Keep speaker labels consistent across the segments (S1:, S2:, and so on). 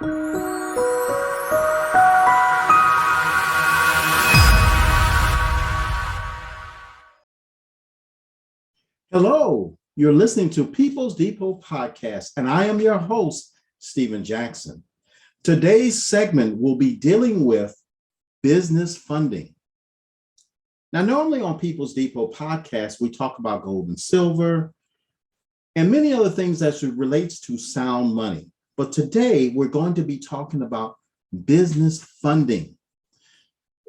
S1: Hello, you're listening to People's Depot Podcast, and I am your host, Stephen Jackson. Today's segment will be dealing with business funding. Now, normally on People's Depot Podcast, we talk about gold and silver and many other things that relates to sound money. But today, we're going to be talking about business funding.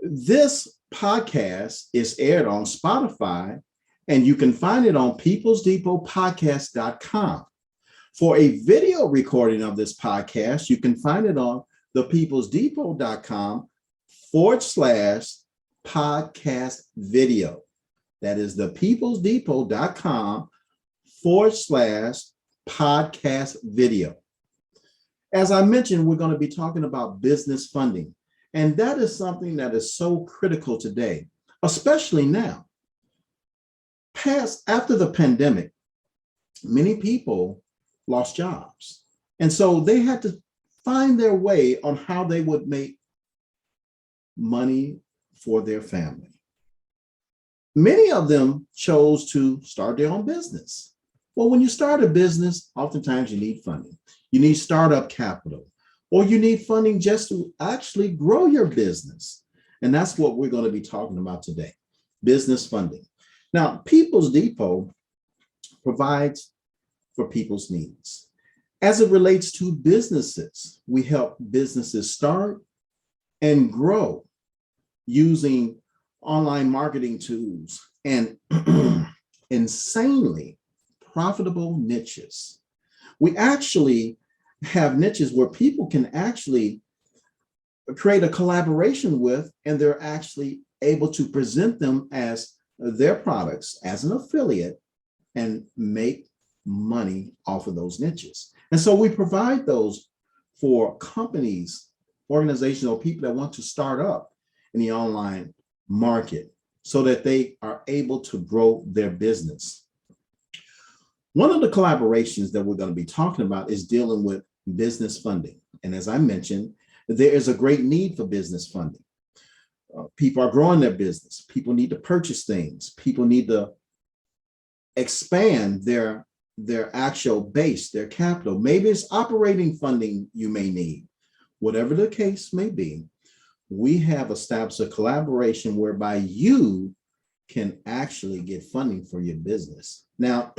S1: This podcast is aired on Spotify, and you can find it on peoplesdepotpodcast.com. For a video recording of this podcast, you can find it on thepeoplesdepot.com/podcast video. That is thepeoplesdepot.com/podcast video. As I mentioned, we're going to be talking about business funding, and that is something that is so critical today, especially now. After the pandemic, many people lost jobs. And so they had to find their way on how they would make money for their family. Many of them chose to start their own business. Well, when you start a business, oftentimes you need funding. You need startup capital, or you need funding just to actually grow your business. And that's what we're going to be talking about today, business funding. Now, People's Depot provides for people's needs. As it relates to businesses, we help businesses start and grow using online marketing tools and insanely profitable niches. We actually have niches where people can actually create a collaboration with, and they're actually able to present them as their products as an affiliate and make money off of those niches. And so we provide those for companies, organizations, or people that want to start up in the online market so that they are able to grow their business. One of the collaborations that we're going to be talking about is dealing with business funding. And as I mentioned, there is a great need for business funding. People are growing their business. People need to purchase things. People need to expand their actual base, their capital. Maybe it's operating funding you may need. Whatever the case may be, we have established a collaboration whereby you can actually get funding for your business. Now,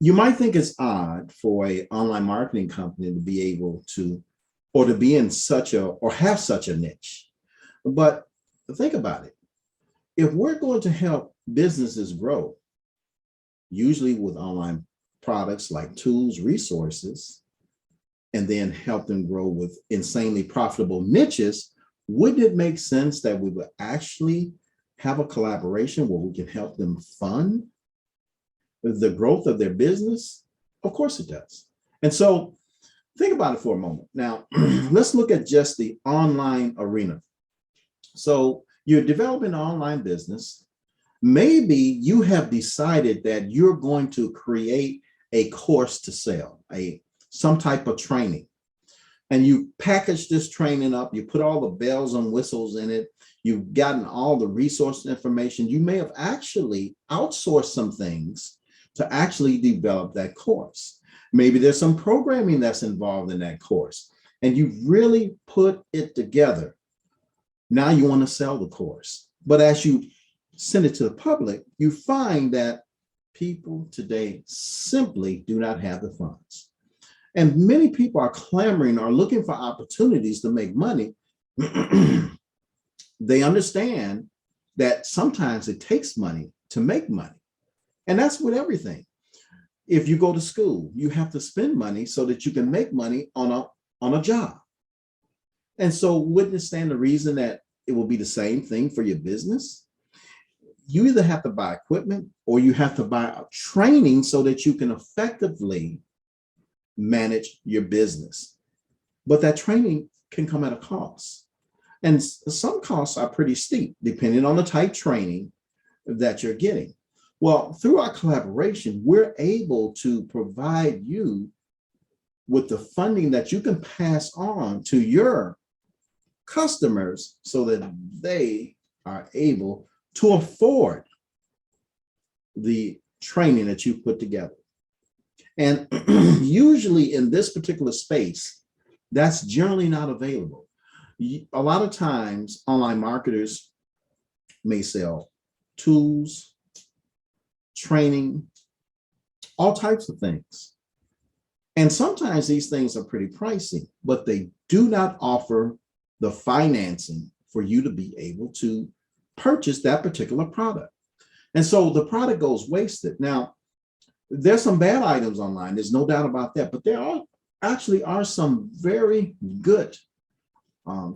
S1: you might think it's odd for an online marketing company to be able to, or to be in such a, or have such a niche. But think about it. If we're going to help businesses grow, usually with online products like tools, resources, and then help them grow with insanely profitable niches, wouldn't it make sense that we would actually have a collaboration where we can help them fund the growth of their business? Of course it does. And so think about it for a moment. Now, let's look at just the online arena. So you're developing an online business. Maybe you have decided that you're going to create a course to sell, some type of training. And you package this training up, you put all the bells and whistles in it, you've gotten all the resource information. You may have actually outsourced some things to actually develop that course. Maybe there's some programming that's involved in that course, and you've really put it together. Now you want to sell the course. But as you send it to the public, you find that people today simply do not have the funds. And many people are clamoring, are looking for opportunities to make money. They understand that sometimes it takes money to make money. And that's with everything. If you go to school, you have to spend money so that you can make money on a job. And so wouldn't it stand to reason that it will be the same thing for your business? You either have to buy equipment or you have to buy a training so that you can effectively manage your business. But that training can come at a cost. And some costs are pretty steep, depending on the type training that you're getting. Well, through our collaboration, we're able to provide you with the funding that you can pass on to your customers so that they are able to afford the training that you put together. And usually in this particular space, that's generally not available. A lot of times, online marketers may sell tools, training, all types of things. And sometimes these things are pretty pricey, but they do not offer the financing for you to be able to purchase that particular product. And so the product goes wasted. Now, there's some bad items online, there's no doubt about that, but there are actually some very good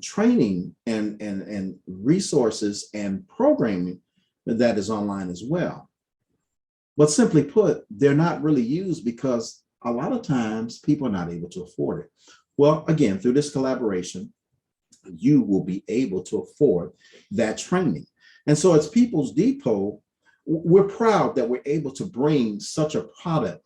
S1: training and resources and programming that is online as well. But simply put, they're not really used because a lot of times people are not able to afford it. Well, again, through this collaboration, you will be able to afford that training. And so as People's Depot, we're proud that we're able to bring such a product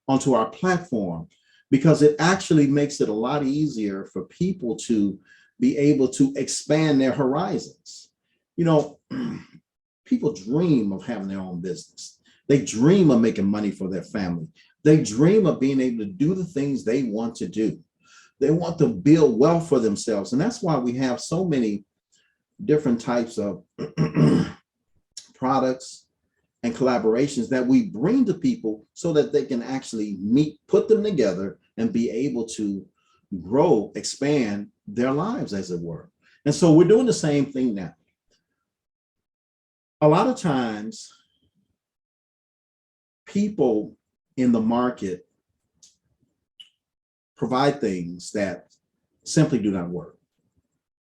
S1: onto our platform because it actually makes it a lot easier for people to be able to expand their horizons. You know, people dream of having their own business. They dream of making money for their family. They dream of being able to do the things they want to do. They want to build wealth for themselves. And that's why we have so many different types of products and collaborations that we bring to people so that they can actually put them together and be able to grow, expand their lives, as it were. And so we're doing the same thing now. A lot of times, people in the market provide things that simply do not work.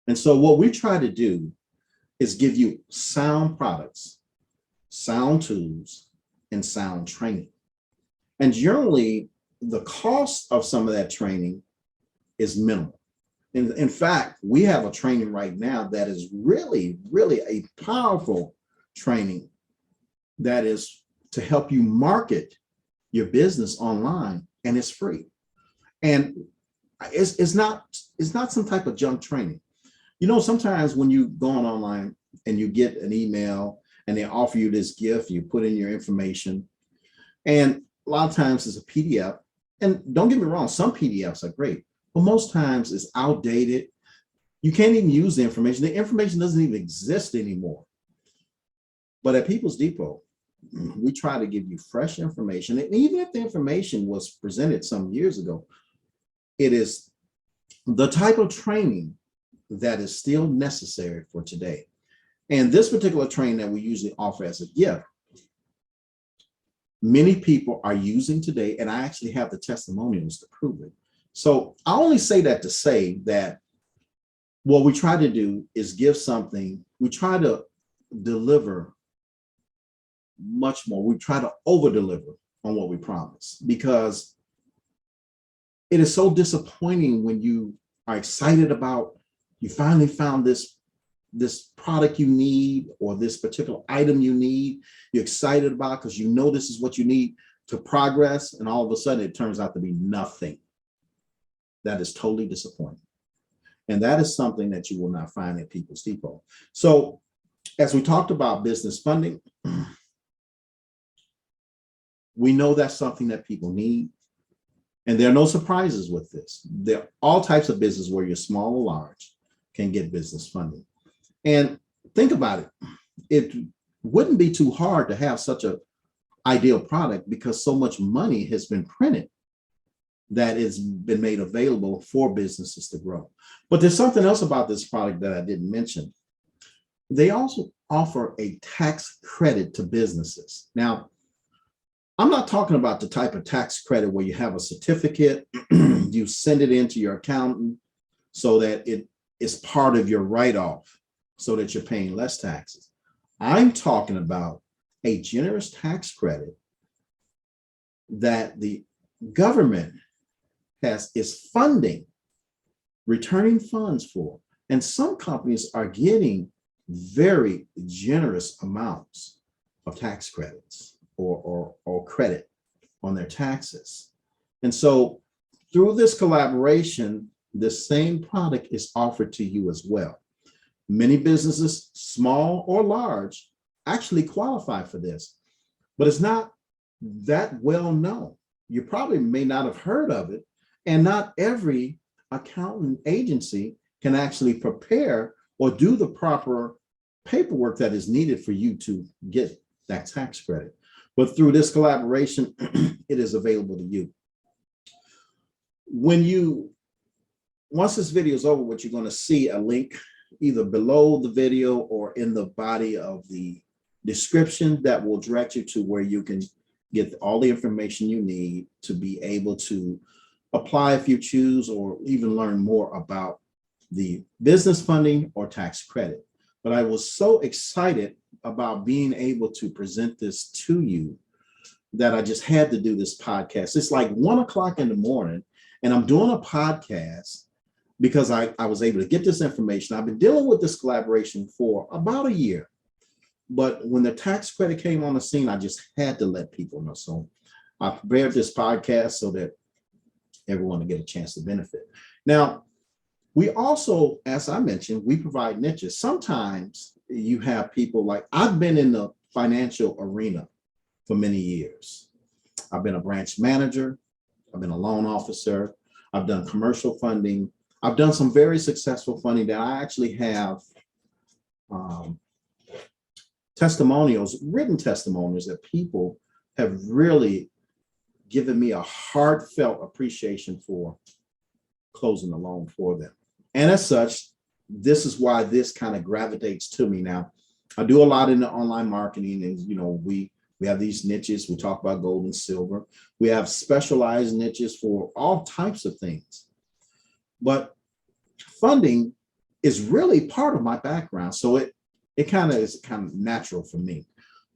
S1: And so what we try to do is give you sound products, sound tools, and sound training. And generally, the cost of some of that training is minimal. In fact, we have a training right now that is really, really a powerful training that is to help you market your business online, and it's free. And it's not some type of junk training. You know, sometimes when you go on online and you get an email and they offer you this gift, you put in your information, and a lot of times it's a PDF. And don't get me wrong, some PDFs are great, but most times it's outdated. You can't even use the information. The information doesn't even exist anymore. But at People's Depot, we try to give you fresh information. And even if the information was presented some years ago, it is the type of training that is still necessary for today. And this particular training that we usually offer as a gift, many people are using today, and I actually have the testimonials to prove it. So I only say that to say that what we try to do is give something, we try to deliver much more. We try to over deliver on what we promise, because it is so disappointing when you are excited about, you finally found this product you need, or this particular item you need, you're excited about because you know this is what you need to progress, and all of a sudden it turns out to be nothing. That is totally disappointing. And that is something that you will not find at People's Depot. So as we talked about business funding, we know that's something that people need. And there are no surprises with this. There are all types of business where you're small or large can get business funding. And think about it. It wouldn't be too hard to have such an ideal product, because so much money has been printed that it's been made available for businesses to grow. But there's something else about this product that I didn't mention. They also offer a tax credit to businesses. Now, I'm not talking about the type of tax credit where you have a certificate, you send it into your accountant so that it is part of your write-off so that you're paying less taxes. I'm talking about a generous tax credit that the government is funding, returning funds for. And some companies are getting very generous amounts of tax credits or credit on their taxes. And so through this collaboration, the same product is offered to you as well. Many businesses, small or large, actually qualify for this, but it's not that well known. You probably may not have heard of it, and not every accountant agency can actually prepare or do the proper paperwork that is needed for you to get that tax credit. But through this collaboration, it is available to you. Once this video is over, what you're going to see a link either below the video or in the body of the description that will direct you to where you can get all the information you need to be able to apply if you choose, or even learn more about the business funding or tax credit. But I was so excited about being able to present this to you that I just had to do this podcast. It's like 1 o'clock in the morning, and I'm doing a podcast because I was able to get this information. I've been dealing with this collaboration for about a year. But when the tax credit came on the scene, I just had to let people know. So I prepared this podcast so that everyone will get a chance to benefit. Now, we also, as I mentioned, we provide niches. Sometimes you have people like, I've been in the financial arena for many years. I've been a branch manager. I've been a loan officer. I've done commercial funding. I've done some very successful funding that I actually have testimonials, written testimonials that people have really given me a heartfelt appreciation for closing the loan for them. And as such, this is why this kind of gravitates to me. Now, I do a lot in the online marketing, and we have these niches. We talk about gold and silver. We have specialized niches for all types of things. But funding is really part of my background. So it kind of is natural for me.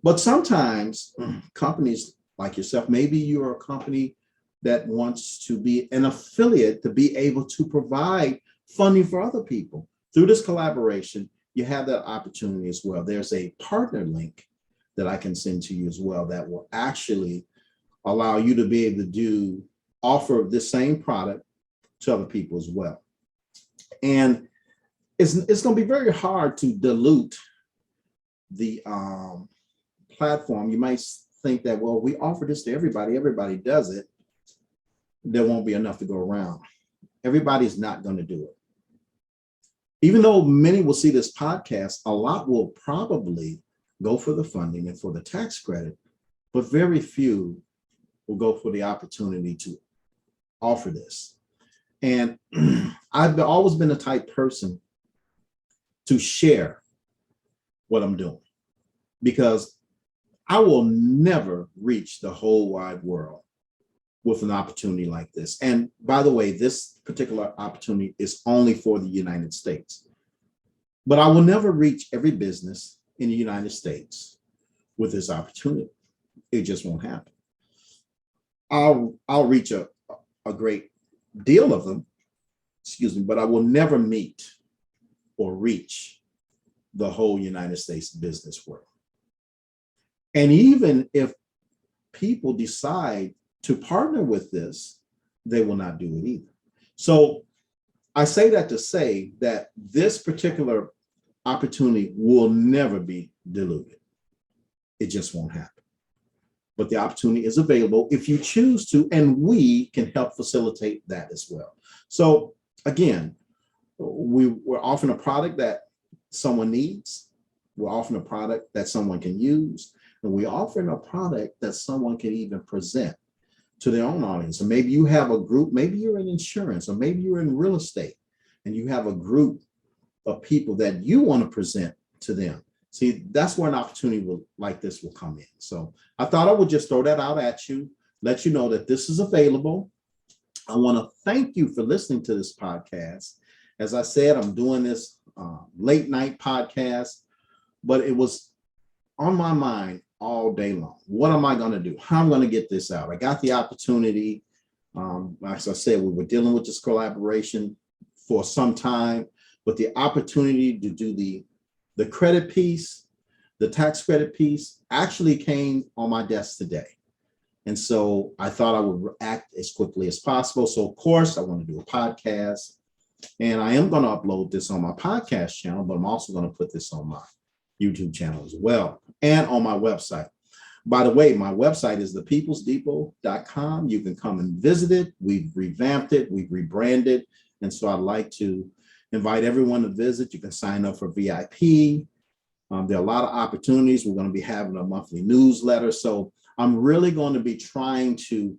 S1: But sometimes companies like yourself, maybe you're a company that wants to be an affiliate to be able to provide funding for other people. Through this collaboration, you have that opportunity as well. There's a partner link that I can send to you as well that will actually allow you to be able to offer the same product to other people as well. And it's going to be very hard to dilute the platform. You might think that, well, we offer this to everybody does it, there won't be enough to go around. Everybody's not going to do it. Even though many will see this podcast, a lot will probably go for the funding and for the tax credit, but very few will go for the opportunity to offer this. And I've always been the type person to share what I'm doing, because I will never reach the whole wide world with an opportunity like this. And by the way, this particular opportunity is only for the United States. But I will never reach every business in the United States with this opportunity. It just won't happen. I'll reach a great deal of them, but I will never meet or reach the whole United States business world. And even if people decide to partner with this, they will not do it either. So I say that to say that this particular opportunity will never be diluted. It just won't happen. But the opportunity is available if you choose to, and we can help facilitate that as well. So again, we're offering a product that someone needs. We're offering a product that someone can use. And we're offering a product that someone can even present to their own audience. So maybe you have a group, maybe you're in insurance, or maybe you're in real estate, and you have a group of people that you want to present to them. See, that's where an opportunity like this will come in. So I thought I would just throw that out at you, let you know that this is available. I want to thank you for listening to this podcast. As I said, I'm doing this late night podcast, but it was on my mind all day long. What am I going to do? How am I going to get this out? I got the opportunity. As I said, we were dealing with this collaboration for some time, but the opportunity to do the credit piece, the tax credit piece, actually came on my desk today. And so I thought I would act as quickly as possible. So, of course, I want to do a podcast. And I am going to upload this on my podcast channel, but I'm also going to put this on my YouTube channel as well and on my website. By the way, my website is thepeoplesdepot.com. You can come and visit it. We've revamped it, we've rebranded. And so I'd like to invite everyone to visit. You can sign up for VIP. There are a lot of opportunities. We're going to be having a monthly newsletter. So I'm really going to be trying to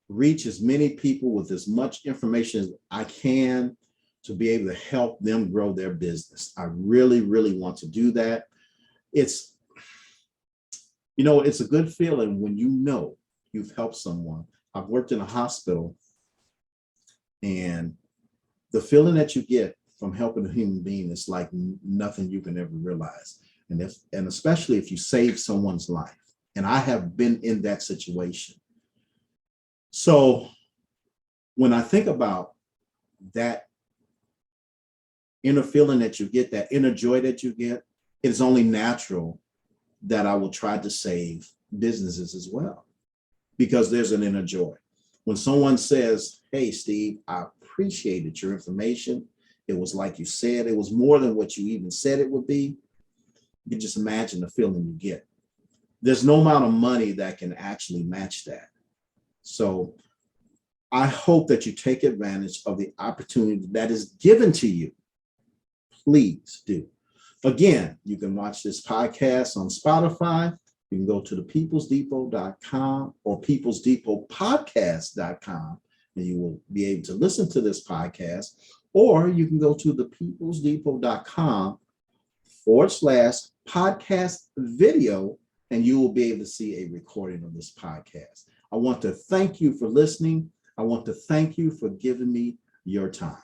S1: reach as many people with as much information as I can to be able to help them grow their business. I really, really want to do that. It's a good feeling when you know you've helped someone. I've worked in a hospital, and the feeling that you get from helping a human being is like nothing you can ever realize. And especially if you save someone's life. And I have been in that situation. So when I think about that inner feeling that you get, that inner joy that you get, it is only natural that I will try to save businesses as well, because there's an inner joy. When someone says, "Hey, Steve, I appreciated your information. It was like you said, it was more than what you even said it would be." You can just imagine the feeling you get. There's no amount of money that can actually match that. So I hope that you take advantage of the opportunity that is given to you. Please do. Again, you can watch this podcast on Spotify. You can go to thepeoplesdepot.com or peoplesdepotpodcast.com, and you will be able to listen to this podcast. Or you can go to thepeoplesdepot.com/podcast video, and you will be able to see a recording of this podcast. I want to thank you for listening. I want to thank you for giving me your time.